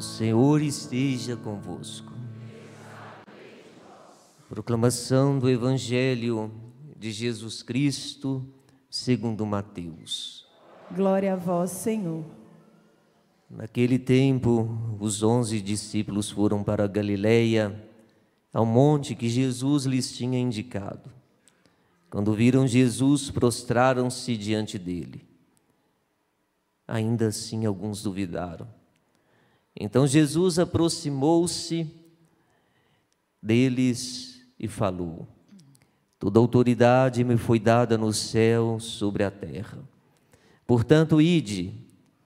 Senhor esteja convosco. Proclamação do Evangelho de Jesus Cristo, segundo Mateus. Glória a vós, Senhor. Naquele tempo, os 11 discípulos foram para a Galileia, ao monte que Jesus lhes tinha indicado. Quando viram Jesus, prostraram-se diante dele. Ainda assim, alguns duvidaram. Então Jesus aproximou-se deles e falou: toda autoridade me foi dada no céu sobre a terra. Portanto, ide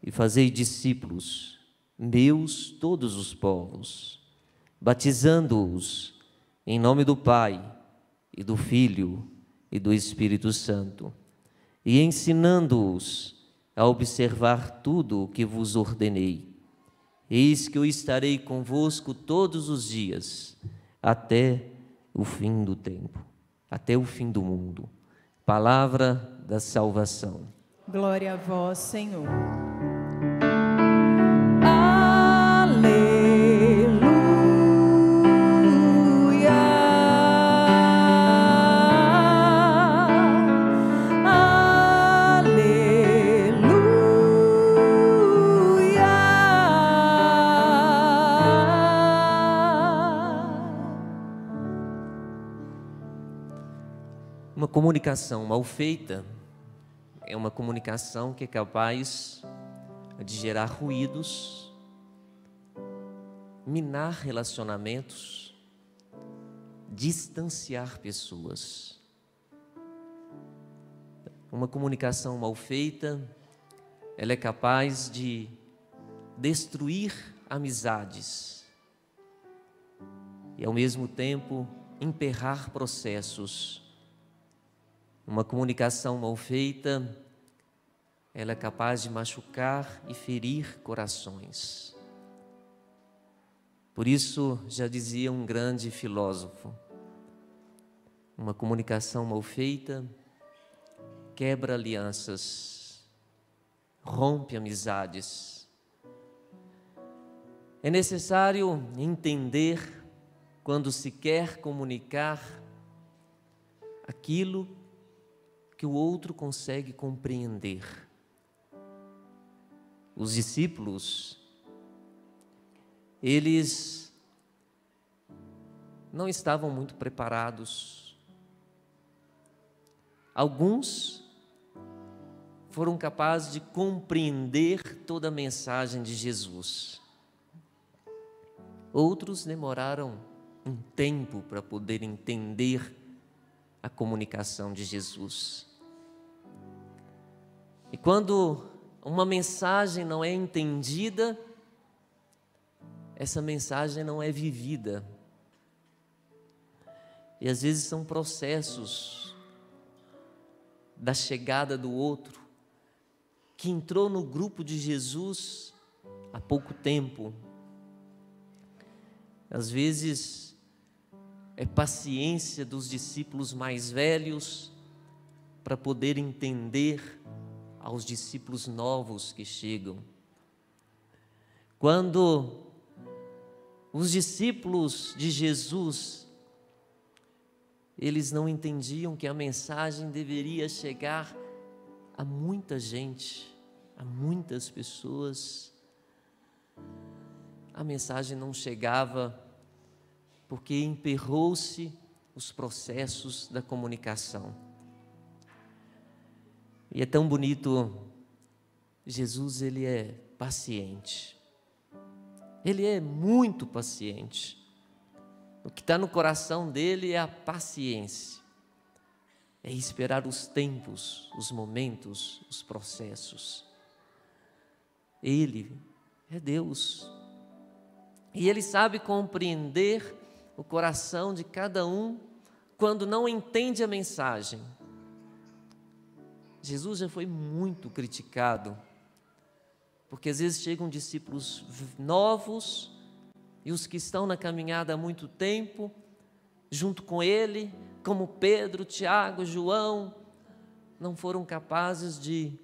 e fazei discípulos meus todos os povos, batizando-os em nome do Pai e do Filho e do Espírito Santo, e ensinando-os a observar tudo o que vos ordenei. Eis que eu estarei convosco todos os dias, até o fim do tempo, até o fim do mundo. Palavra da salvação. Glória a vós, Senhor. Uma comunicação mal feita é uma comunicação que é capaz de gerar ruídos, minar relacionamentos, distanciar pessoas. Uma comunicação mal feita, ela é capaz de destruir amizades e, ao mesmo tempo, emperrar processos. Uma comunicação mal feita, ela é capaz de machucar e ferir corações. Por isso, já dizia um grande filósofo, uma comunicação mal feita quebra alianças, rompe amizades. É necessário entender quando se quer comunicar aquilo que o outro consegue compreender. Os discípulos, eles não estavam muito preparados. Alguns foram capazes de compreender toda a mensagem de Jesus. Outros demoraram um tempo para poder entender a comunicação de Jesus. E quando uma mensagem não é entendida, essa mensagem não é vivida. E às vezes são processos da chegada do outro, que entrou no grupo de Jesus há pouco tempo. Às vezes é paciência dos discípulos mais velhos para poder entender aos discípulos novos que chegam. Quando os discípulos de Jesus, eles não entendiam que a mensagem deveria chegar a muita gente, a muitas pessoas. A mensagem não chegava porque emperrou-se os processos da comunicação. E é tão bonito, Jesus, ele é paciente. Ele é muito paciente. O que está no coração dele é a paciência. É esperar os tempos, os momentos, os processos. Ele é Deus. E ele sabe compreender o coração de cada um quando não entende a mensagem. Jesus já foi muito criticado, porque às vezes chegam discípulos novos e os que estão na caminhada há muito tempo, junto com ele, como Pedro, Tiago, João, não foram capazes de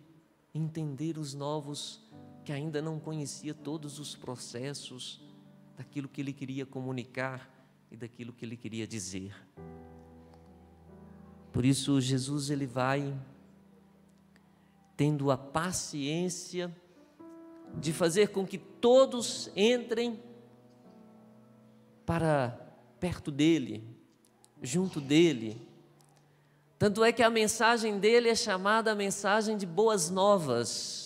entender os novos que ainda não conhecia todos os processos daquilo que ele queria comunicar e daquilo que ele queria dizer. Por isso Jesus, ele vai tendo a paciência de fazer com que todos entrem para perto dele, junto dele. Tanto é que a mensagem dele é chamada a mensagem de boas novas,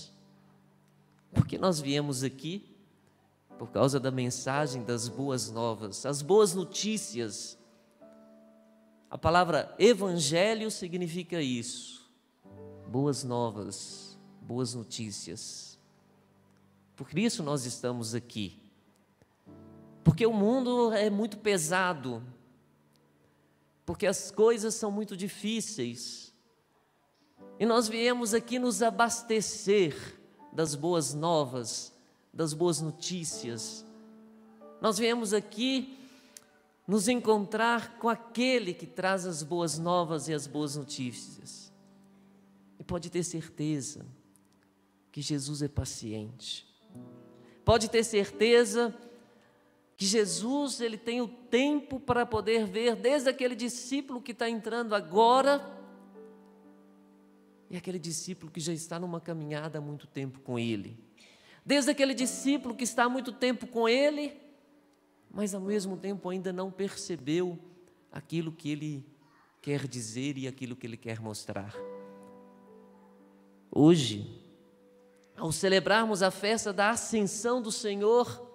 porque nós viemos aqui por causa da mensagem das boas novas, as boas notícias. A palavra evangelho significa isso, boas novas, boas notícias. Por isso nós estamos aqui, porque o mundo é muito pesado, porque as coisas são muito difíceis, e nós viemos aqui nos abastecer das boas novas, das boas notícias. Nós viemos aqui nos encontrar com aquele que traz as boas novas e as boas notícias. E pode ter certeza que Jesus é paciente. Pode ter certeza que Jesus, ele tem o tempo para poder ver desde aquele discípulo que está entrando agora e aquele discípulo que já está numa caminhada há muito tempo com ele. Desde aquele discípulo que está há muito tempo com ele, mas ao mesmo tempo ainda não percebeu aquilo que ele quer dizer e aquilo que ele quer mostrar. Hoje, ao celebrarmos a festa da Ascensão do Senhor,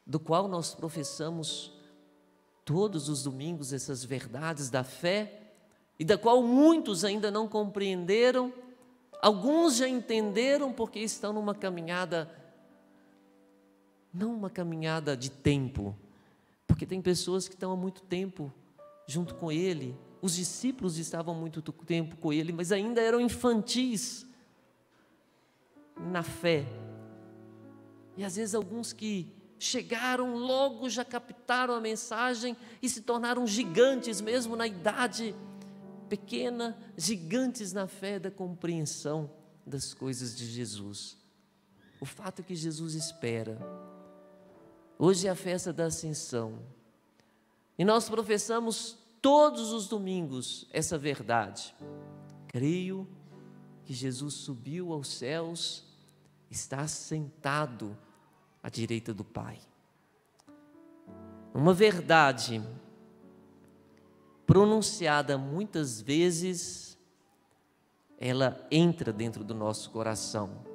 do qual nós professamos todos os domingos essas verdades da fé, e da qual muitos ainda não compreenderam, alguns já entenderam porque estão numa caminhada, não uma caminhada de tempo, porque tem pessoas que estão há muito tempo junto com Ele, os discípulos estavam há muito tempo com Ele, mas ainda eram infantis na fé, e às vezes alguns que chegaram logo, já captaram a mensagem e se tornaram gigantes mesmo na idade pequena, gigantes na fé da compreensão das coisas de Jesus. O fato é que Jesus espera. Hoje é a festa da Ascensão e nós professamos todos os domingos essa verdade. Creio que Jesus subiu aos céus, está sentado à direita do Pai. Uma verdade pronunciada muitas vezes, ela entra dentro do nosso coração.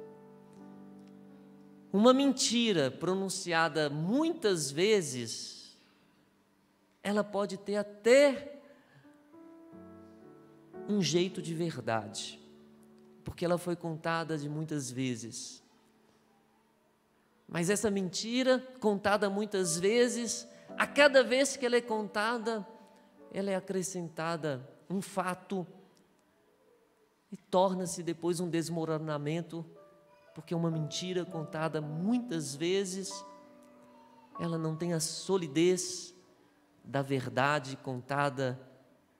Uma mentira pronunciada muitas vezes, ela pode ter até um jeito de verdade, porque ela foi contada de muitas vezes. Mas essa mentira, contada muitas vezes, a cada vez que ela é contada, ela é acrescentada um fato e torna-se depois um desmoronamento, porque uma mentira contada muitas vezes, ela não tem a solidez da verdade contada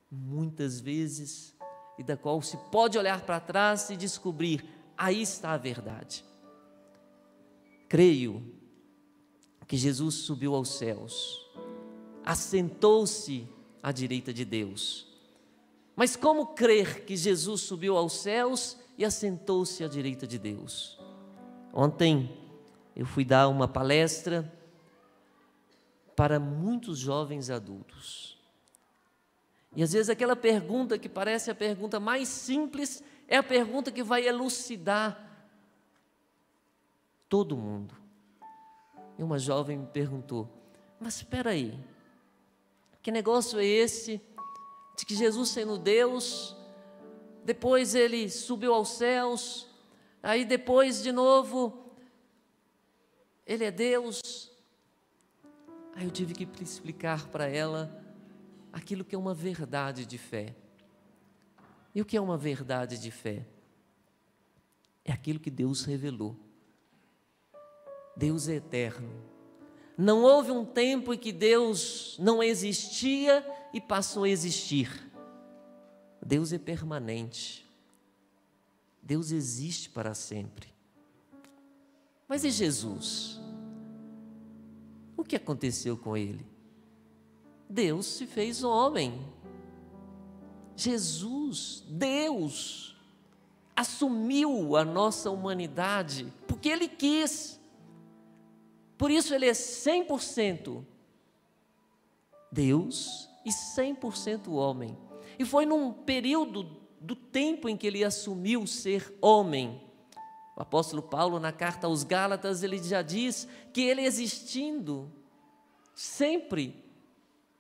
muitas vezes, e da qual se pode olhar para trás e descobrir, aí está a verdade. Creio que Jesus subiu aos céus, assentou-se à direita de Deus. Mas como crer que Jesus subiu aos céus e assentou-se à direita de Deus? Ontem eu fui dar uma palestra para muitos jovens adultos. E às vezes aquela pergunta que parece a pergunta mais simples é a pergunta que vai elucidar todo mundo. E uma jovem me perguntou: mas espera aí, que negócio é esse de que Jesus, sendo Deus, depois ele subiu aos céus, aí depois de novo ele é Deus? Aí eu tive que explicar para ela aquilo que é uma verdade de fé. E o que é uma verdade de fé? É aquilo que Deus revelou. Deus é eterno. Não houve um tempo em que Deus não existia e passou a existir. Deus é permanente. Deus existe para sempre. Mas e Jesus? O que aconteceu com ele? Deus se fez homem. Jesus, Deus, assumiu a nossa humanidade porque Ele quis. Por isso Ele é 100% Deus e 100% homem. E foi num período do tempo em que Ele assumiu ser homem. O apóstolo Paulo, na carta aos Gálatas, ele já diz que Ele existindo, sempre,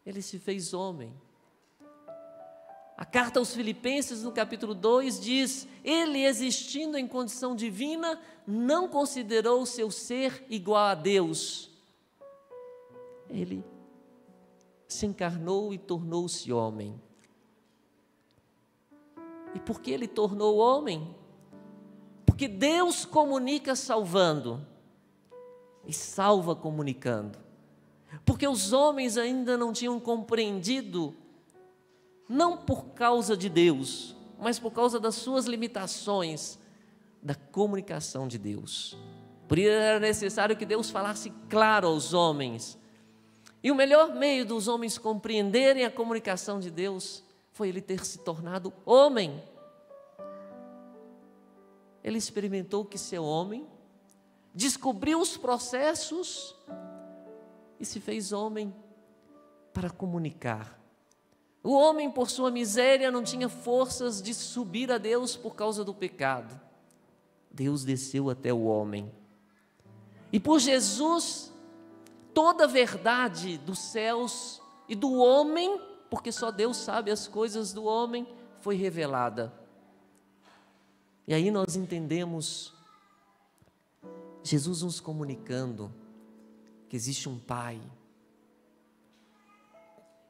Ele se fez homem. A carta aos Filipenses, no capítulo 2, diz: Ele, existindo em condição divina, não considerou o seu ser igual a Deus. Ele se encarnou e tornou-se homem. E por que Ele tornou homem? Porque Deus comunica salvando e salva comunicando. Porque os homens ainda não tinham compreendido, não por causa de Deus, mas por causa das suas limitações, da comunicação de Deus. Por isso era necessário que Deus falasse claro aos homens. E o melhor meio dos homens compreenderem a comunicação de Deus foi Ele ter se tornado homem. Ele experimentou que ser homem, descobriu os processos e se fez homem para comunicar. O homem, por sua miséria, não tinha forças de subir a Deus por causa do pecado. Deus desceu até o homem. E por Jesus, toda a verdade dos céus e do homem, porque só Deus sabe as coisas do homem, foi revelada. E aí nós entendemos Jesus nos comunicando que existe um Pai.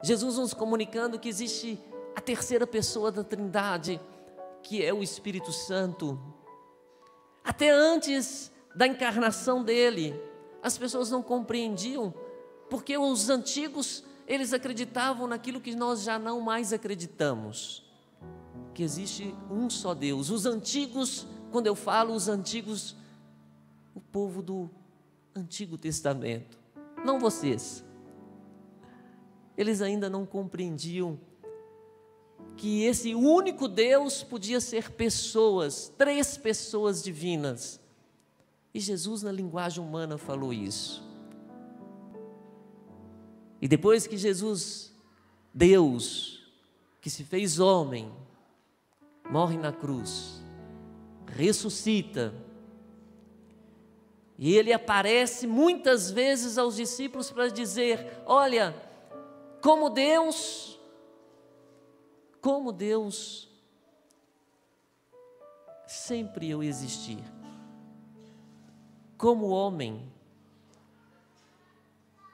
Jesus nos comunicando que existe a terceira pessoa da Trindade, que é o Espírito Santo. Até antes da encarnação dele, as pessoas não compreendiam, porque os antigos, eles acreditavam naquilo que nós já não mais acreditamos, que existe um só Deus. Os antigos, quando eu falo os antigos, o povo do Antigo Testamento, não vocês. Eles ainda não compreendiam que esse único Deus podia ser pessoas, 3 pessoas divinas. E Jesus, na linguagem humana, falou isso. E depois que Jesus, Deus, que se fez homem, morre na cruz, ressuscita, e Ele aparece muitas vezes aos discípulos para dizer: olha, como Deus, sempre eu existi. Como homem,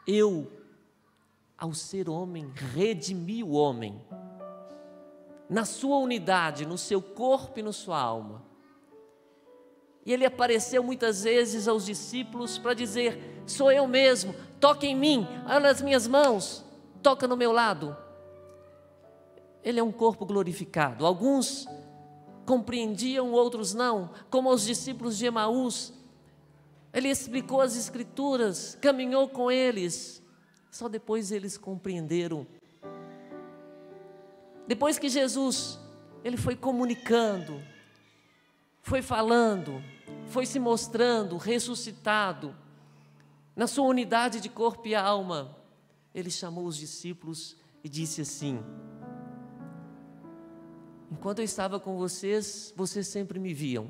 eu, ao ser homem, redimi o homem, na sua unidade, no seu corpo e na sua alma. E Ele apareceu muitas vezes aos discípulos para dizer: sou eu mesmo, toca em mim, olha as minhas mãos, toca no meu lado. Ele é um corpo glorificado. Alguns compreendiam, outros não, como os discípulos de Emaús. Ele explicou as Escrituras, caminhou com eles, só depois eles compreenderam. Depois que Jesus, Ele foi comunicando, foi falando, foi se mostrando ressuscitado, na sua unidade de corpo e alma, Ele chamou os discípulos e disse assim: enquanto eu estava com vocês, vocês sempre me viam,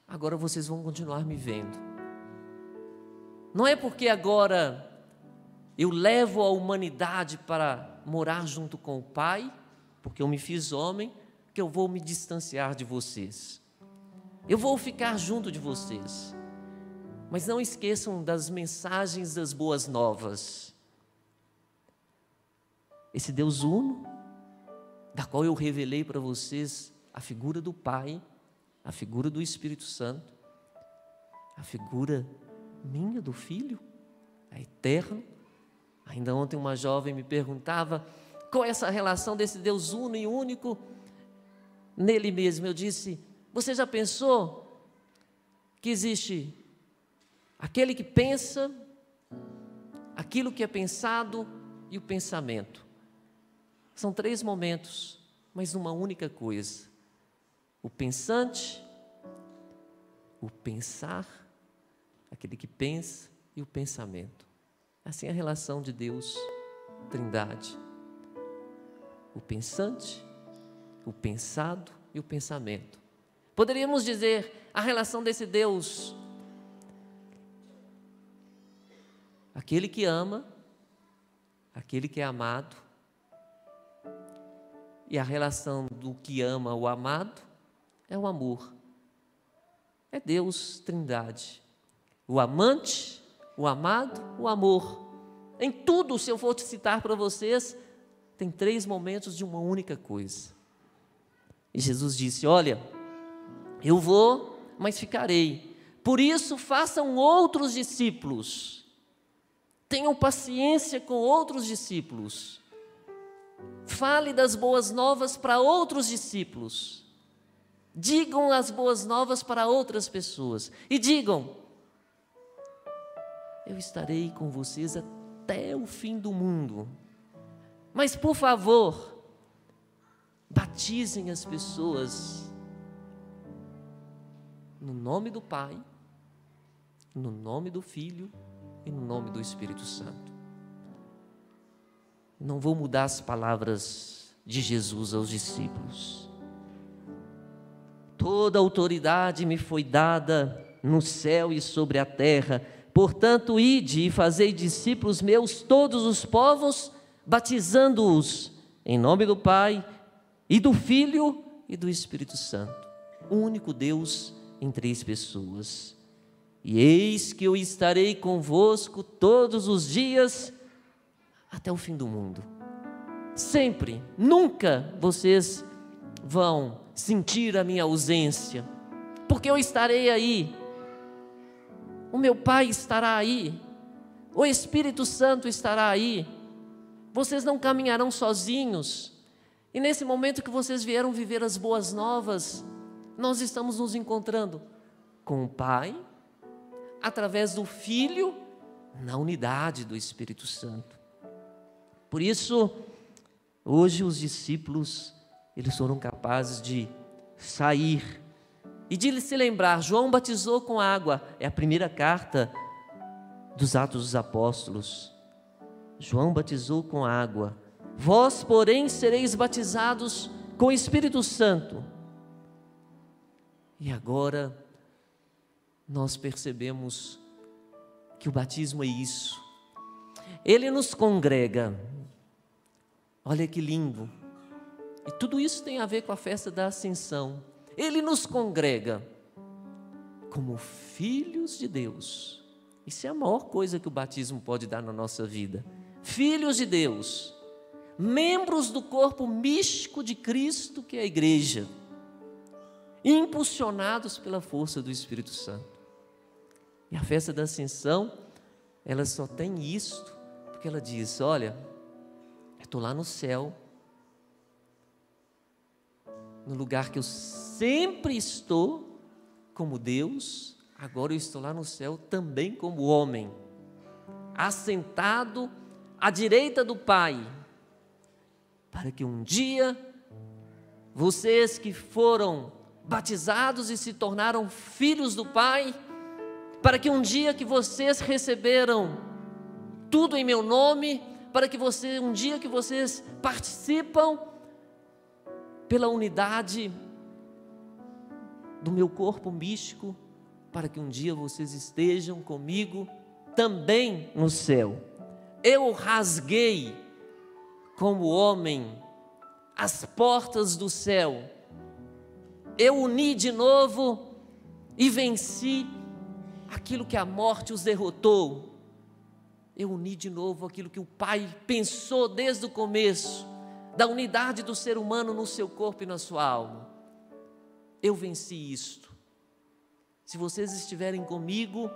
agora vocês vão continuar me vendo. Não é porque agora eu levo a humanidade para morar junto com o Pai, porque eu me fiz homem, que eu vou me distanciar de vocês. Eu vou ficar junto de vocês. Mas não esqueçam das mensagens das boas novas. Esse Deus uno, da qual eu revelei para vocês a figura do Pai, a figura do Espírito Santo, a figura minha, do Filho, é eterno. Ainda ontem uma jovem me perguntava qual é essa relação desse Deus uno e único nele mesmo. Eu disse: você já pensou que existe aquele que pensa, aquilo que é pensado e o pensamento. São 3 momentos, mas uma única coisa. O pensante, o pensar, aquele que pensa e o pensamento. Assim é a relação de Deus, Trindade. O pensante, o pensado e o pensamento. Poderíamos dizer a relação desse Deus, aquele que ama, aquele que é amado, e a relação do que ama o amado é o amor. É Deus, Trindade. O amante, o amado, o amor. Em tudo, se eu for te citar para vocês, tem 3 momentos de uma única coisa. E Jesus disse: olha, eu vou, mas ficarei. Por isso, façam outros discípulos. Tenham paciência com outros discípulos. Fale das boas novas para outros discípulos. Digam as boas novas para outras pessoas. E digam: eu estarei com vocês até o fim do mundo. Mas, por favor, batizem as pessoas no nome do Pai, no nome do Filho e no nome do Espírito Santo. Não vou mudar as palavras de Jesus aos discípulos. Toda autoridade me foi dada no céu e sobre a terra. Portanto, ide e fazei discípulos meus todos os povos, batizando-os em nome do Pai e do Filho e do Espírito Santo. O único Deus em 3 pessoas. E eis que eu estarei convosco todos os dias até o fim do mundo. Sempre, nunca vocês vão sentir a minha ausência, porque eu estarei aí. O meu Pai estará aí, o Espírito Santo estará aí. Vocês não caminharão sozinhos. E nesse momento que vocês vieram viver as boas novas, nós estamos nos encontrando com o Pai, através do Filho, na unidade do Espírito Santo. Por isso, hoje os discípulos, eles foram capazes de sair e de se lembrar. João batizou com água, é a primeira carta dos Atos dos Apóstolos. João batizou com água. Vós, porém, sereis batizados com o Espírito Santo. E agora nós percebemos que o batismo é isso. Ele nos congrega. Olha que lindo. E tudo isso tem a ver com a festa da Ascensão. Ele nos congrega como filhos de Deus. Isso é a maior coisa que o batismo pode dar na nossa vida. Filhos de Deus, membros do corpo místico de Cristo, que é a igreja, impulsionados pela força do Espírito Santo. E a festa da Ascensão, ela só tem isto, porque ela diz: olha, eu estou lá no céu, no lugar que eu sempre estou como Deus, agora eu estou lá no céu também como homem, assentado à direita do Pai, para que um dia vocês que foram batizados e se tornaram filhos do Pai, para que um dia que vocês receberam tudo em meu nome, para que um dia que vocês participam pela unidade do meu corpo místico, para que um dia vocês estejam comigo também no céu. Eu rasguei como homem as portas do céu, eu uni de novo e venci aquilo que a morte os derrotou. Eu uni de novo aquilo que o Pai pensou desde o começo, da unidade do ser humano no seu corpo e na sua alma. Eu venci isto. Se vocês estiverem comigo,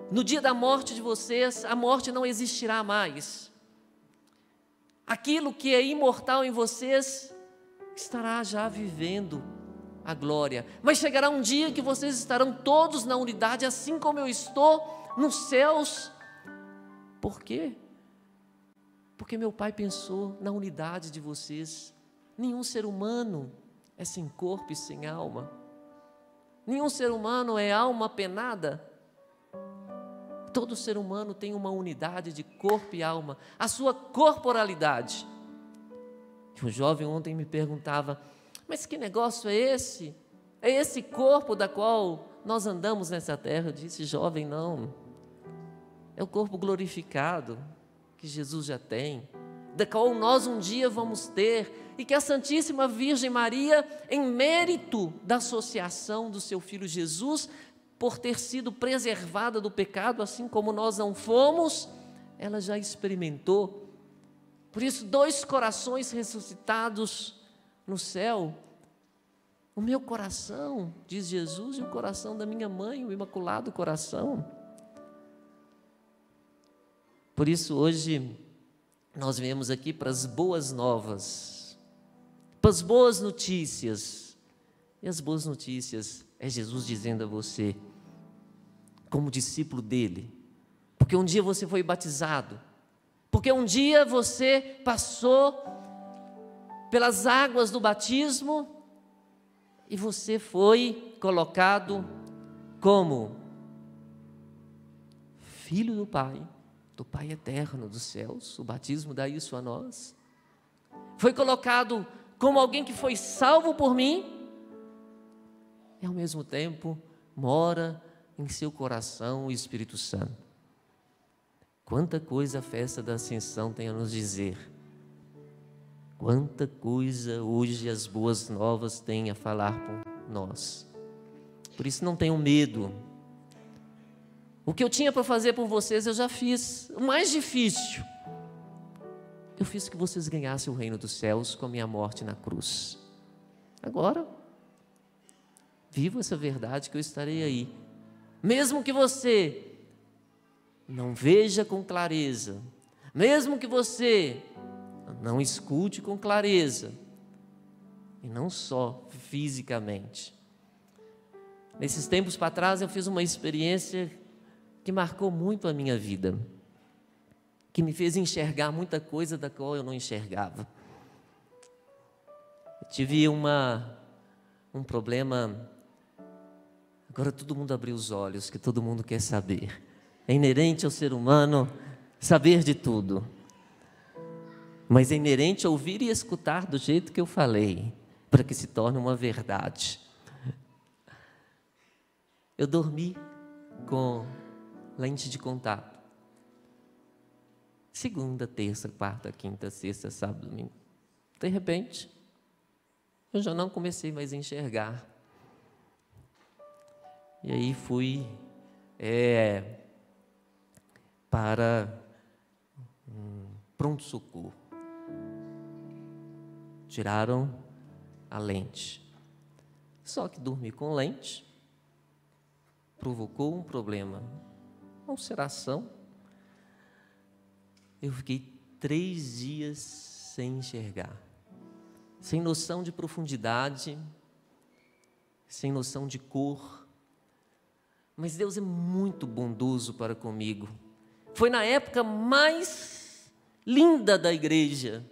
no dia da morte de vocês, a morte não existirá mais. Aquilo que é imortal em vocês estará já vivendo a glória. Mas chegará um dia que vocês estarão todos na unidade, assim como eu estou nos céus. Por quê? Porque meu Pai pensou na unidade de vocês. Nenhum ser humano é sem corpo e sem alma. Nenhum ser humano é alma penada. Todo ser humano tem uma unidade de corpo e alma, a sua corporalidade. Um jovem ontem me perguntava: mas que negócio é esse? É esse corpo da qual nós andamos nessa terra? Eu disse: jovem, não. É o corpo glorificado que Jesus já tem, da qual nós um dia vamos ter, e que a Santíssima Virgem Maria, em mérito da associação do seu Filho Jesus, por ter sido preservada do pecado, assim como nós não fomos, ela já experimentou. Por isso, 2 corações ressuscitados no céu. O meu coração, diz Jesus, e o coração da minha mãe, o Imaculado Coração. Por isso, hoje, nós viemos aqui para as boas novas, para as boas notícias. E as boas notícias é Jesus dizendo a você, como discípulo dele, porque um dia você foi batizado, porque um dia você passou pelas águas do batismo e você foi colocado como filho do Pai eterno dos céus. O batismo dá isso a nós. Foi colocado como alguém que foi salvo por mim e ao mesmo tempo mora em seu coração o Espírito Santo. Quanta coisa a festa da Ascensão tem a nos dizer. Quanta coisa hoje as boas novas têm a falar por nós. Por isso não tenham medo. O que eu tinha para fazer por vocês eu já fiz. O mais difícil, eu fiz que vocês ganhassem o reino dos céus com a minha morte na cruz. Agora, viva essa verdade que eu estarei aí. Mesmo que você não veja com clareza, mesmo que você não escute com clareza, e não só fisicamente. Nesses tempos para trás eu fiz uma experiência que marcou muito a minha vida, que me fez enxergar muita coisa da qual eu não enxergava. Eu tive um problema, agora todo mundo abriu os olhos, que todo mundo quer saber. É inerente ao ser humano saber de tudo, mas é inerente ouvir e escutar do jeito que eu falei, para que se torne uma verdade. Eu dormi com lente de contato. Segunda, terça, quarta, quinta, sexta, sábado, domingo. De repente, eu já não comecei mais a enxergar. E aí fui para pronto-socorro. Tiraram a lente. Só que dormir com lente provocou um problema, uma ulceração. Eu fiquei 3 dias sem enxergar, sem noção de profundidade, sem noção de cor. Mas Deus é muito bondoso para comigo. Foi na época mais linda da igreja,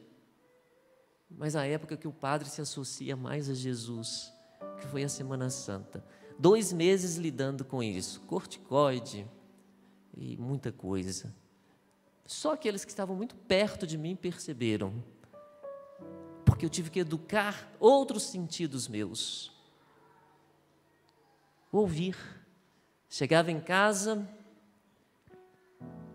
mas a época que o padre se associa mais a Jesus, que foi a Semana Santa. 2 meses lidando com isso, corticoide e muita coisa. Só aqueles que estavam muito perto de mim perceberam, porque eu tive que educar outros sentidos meus. Ouvir. Chegava em casa,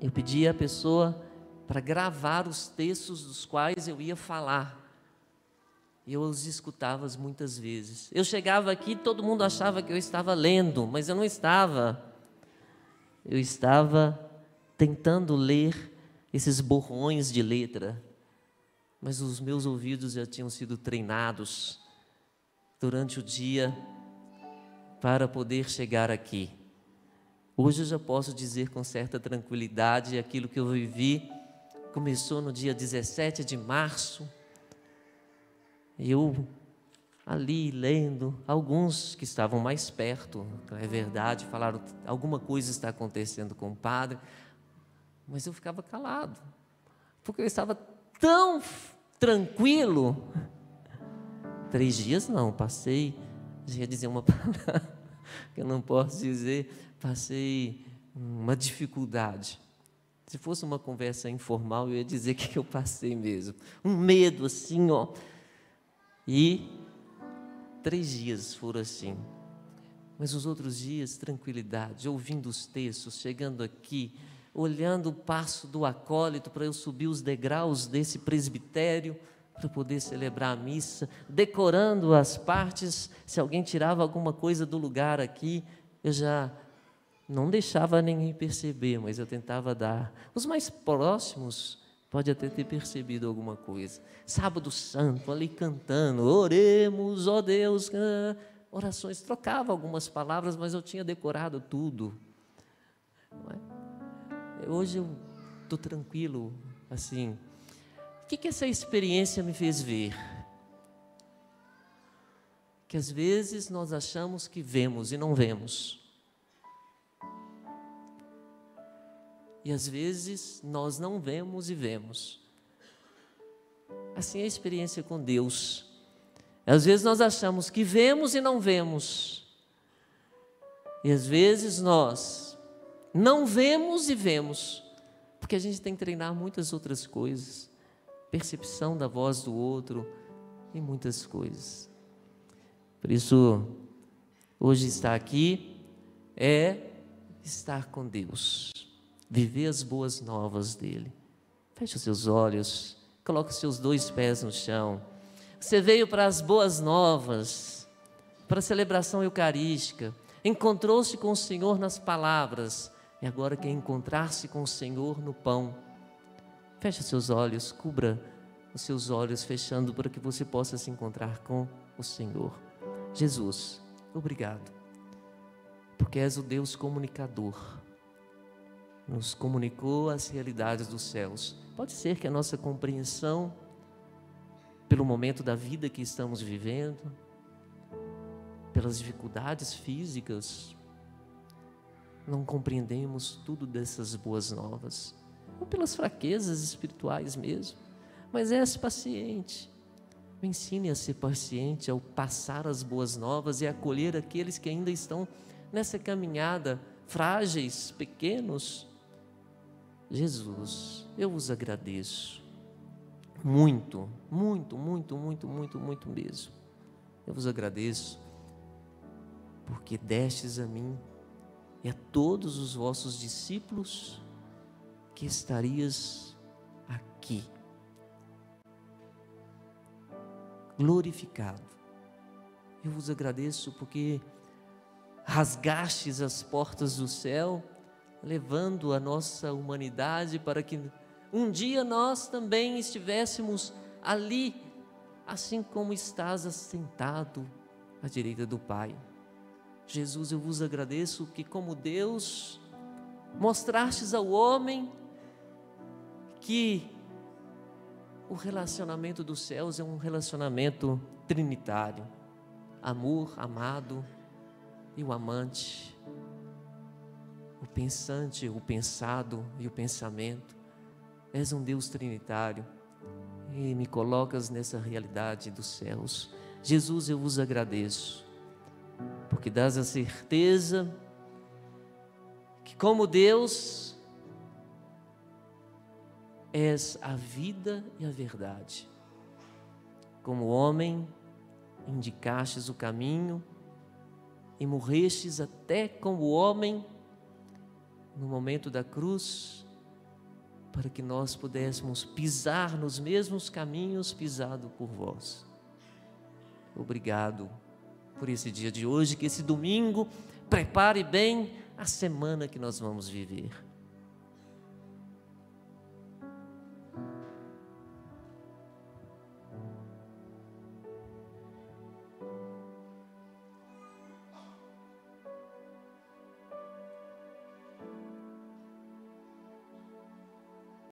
eu pedia à pessoa para gravar os textos dos quais eu ia falar. E eu os escutava muitas vezes. Eu chegava aqui, todo mundo achava que eu estava lendo, mas eu não estava. Eu estava tentando ler esses borrões de letra, mas os meus ouvidos já tinham sido treinados durante o dia para poder chegar aqui. Hoje eu já posso dizer com certa tranquilidade, aquilo que eu vivi começou no dia 17 de março. Eu ali lendo, alguns que estavam mais perto, é verdade, falaram, alguma coisa está acontecendo com o padre, mas eu ficava calado, porque eu estava tão tranquilo. 3 dias não, passei, já ia dizer uma palavra que eu não posso dizer, passei uma dificuldade. Se fosse uma conversa informal, eu ia dizer que eu passei mesmo, um medo assim, ó, e 3 dias foram assim, mas os outros dias, tranquilidade, ouvindo os textos, chegando aqui, olhando o passo do acólito para eu subir os degraus desse presbitério, para poder celebrar a missa, decorando as partes, se alguém tirava alguma coisa do lugar aqui, eu já não deixava ninguém perceber, mas eu tentava dar. Os mais próximos pode até ter percebido alguma coisa. Sábado Santo, ali cantando, oremos, ó Deus, orações, trocava algumas palavras, mas eu tinha decorado tudo. Hoje eu estou tranquilo, assim. O que essa experiência me fez ver? Que às vezes nós achamos que vemos e não vemos. E às vezes nós não vemos e vemos. Assim é a experiência com Deus. Às vezes nós achamos que vemos e não vemos. E às vezes nós não vemos e vemos, porque a gente tem que treinar muitas outras coisas, percepção da voz do outro e muitas coisas. Por isso, hoje estar aqui é estar com Deus, viver as boas novas dele. Feche os seus olhos, coloque os seus 2 pés no chão. Você veio para as boas novas, para a celebração eucarística, encontrou-se com o Senhor nas palavras, e agora quer encontrar-se com o Senhor no pão. Feche os seus olhos, cubra os seus olhos, fechando para que você possa se encontrar com o Senhor. Jesus, obrigado, porque és o Deus comunicador, nos comunicou as realidades dos céus. Pode ser que a nossa compreensão, pelo momento da vida que estamos vivendo, pelas dificuldades físicas, não compreendemos tudo dessas boas novas, ou pelas fraquezas espirituais mesmo, mas és paciente. Me ensine a ser paciente ao passar as boas novas e acolher aqueles que ainda estão nessa caminhada, frágeis, pequenos. Jesus, eu vos agradeço muito, muito, muito, muito, muito, muito mesmo. Eu vos agradeço porque destes a mim e a todos os vossos discípulos que estarias aqui, glorificado. Eu vos agradeço porque rasgastes as portas do céu, levando a nossa humanidade para que um dia nós também estivéssemos ali, assim como estás assentado à direita do Pai. Jesus, eu vos agradeço que, como Deus, mostrastes ao homem que o relacionamento dos céus é um relacionamento trinitário: amor, amado e o amante, o pensante, o pensado e o pensamento. És um Deus trinitário e me colocas nessa realidade dos céus. Jesus, eu vos agradeço porque dás a certeza que, como Deus, és a vida e a verdade. Como homem, indicastes o caminho e morrestes até como homem no momento da cruz, para que nós pudéssemos pisar nos mesmos caminhos pisados por vós. Obrigado por esse dia de hoje, que esse domingo prepare bem a semana que nós vamos viver.